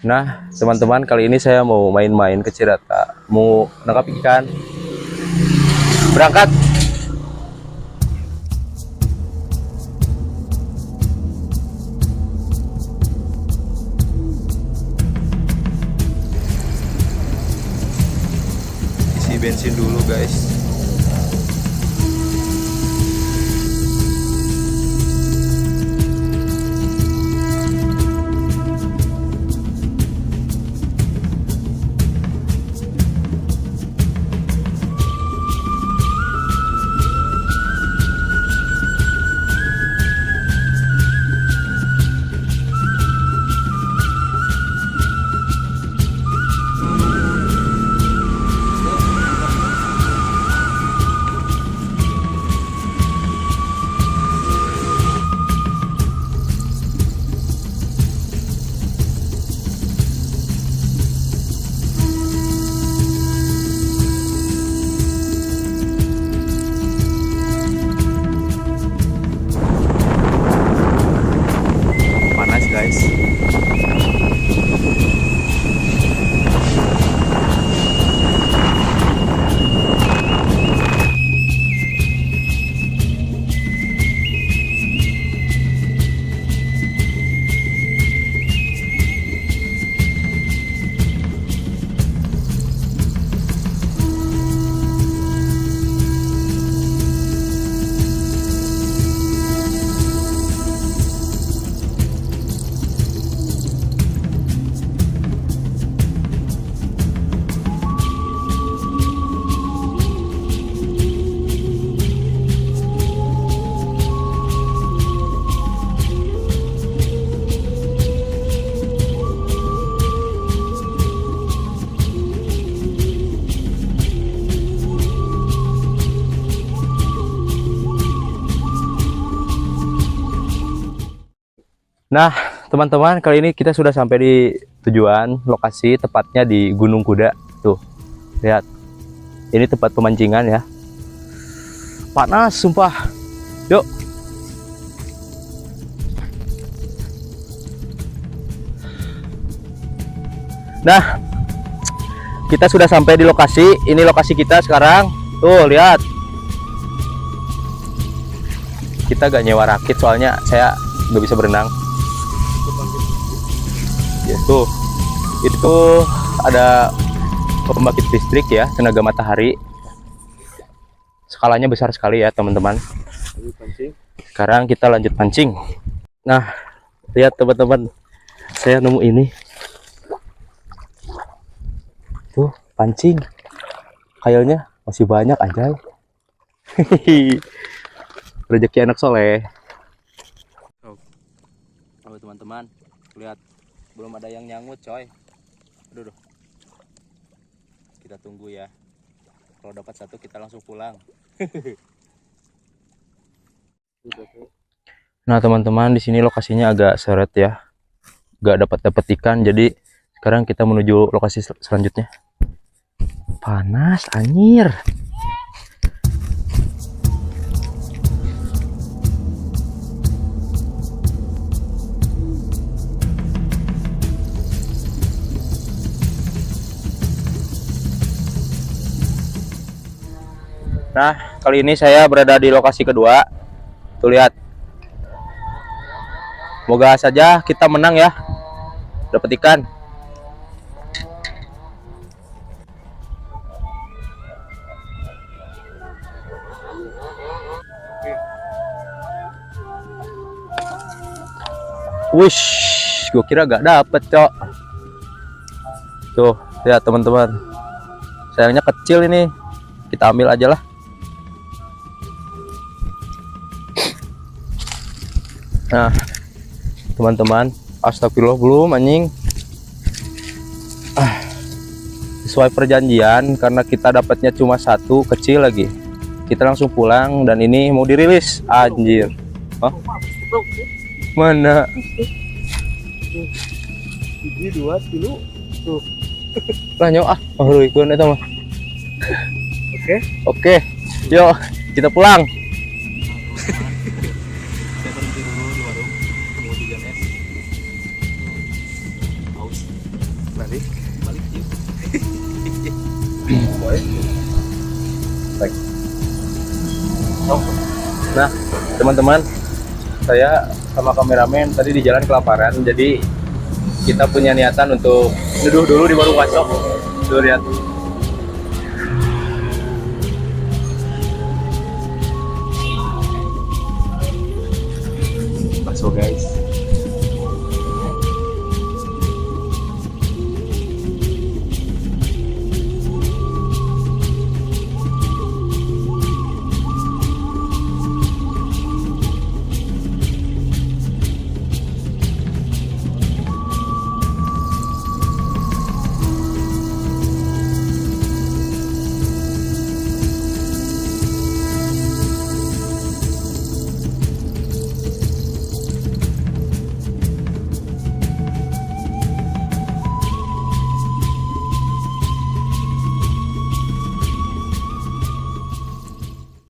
Nah, teman-teman, kali ini saya mau main-main ke Cirata, mau nangkap ikan. Berangkat. Isi bensin dulu, guys. Panas, guys. Nah, teman-teman, kali ini kita sudah sampai di tujuan, lokasi tepatnya di Gunung Kuda. Tuh, lihat. Ini tempat pemancingan ya. Panas, sumpah. Yuk. Nah, kita sudah sampai di lokasi. Ini lokasi kita sekarang. Tuh, lihat. Kita gak nyewa rakit soalnya saya nggak bisa berenang. Ya, tuh, itu ada pembangkit listrik ya, tenaga matahari. Skalanya besar sekali ya, teman-teman. Sekarang kita lanjut pancing. Nah, lihat teman-teman, saya nemu ini. Tuh, pancing. Kayaknya masih banyak, anjay. Rezeki anak soleh. Oh, teman-teman, lihat. Belum ada yang nyangut, coy. Aduh. Kita tunggu ya. Kalau dapat satu kita langsung pulang. Nah, teman-teman, di sini lokasinya agak seret ya. Gak dapat ikan, jadi sekarang kita menuju lokasi selanjutnya. Panas, anjir. Nah, kali ini saya berada di lokasi kedua. Tuh, lihat. Moga saja kita menang ya. Dapat ikan. Wish, gue kira gak dapet, cok. Tuh, lihat teman-teman. Sayangnya kecil ini. Kita ambil aja lah. Nah, teman-teman, astagfirullah, belum anjing. Sesuai perjanjian, karena kita dapatnya cuma satu, kecil lagi. Kita langsung pulang dan ini mau dirilis, anjir. Hah? Mana? Ini 2 kilo tuh. Lah nyo ah, ikut eta mah. Oke, yuk kita pulang. Saya berhenti dulu di warung, mau hujan es. Haus. balik yuk. Baik. Nah, teman-teman, saya sama kameramen tadi di jalan kelaparan, jadi kita punya niatan untuk neduh dulu di warung wasok. Tuh lihat.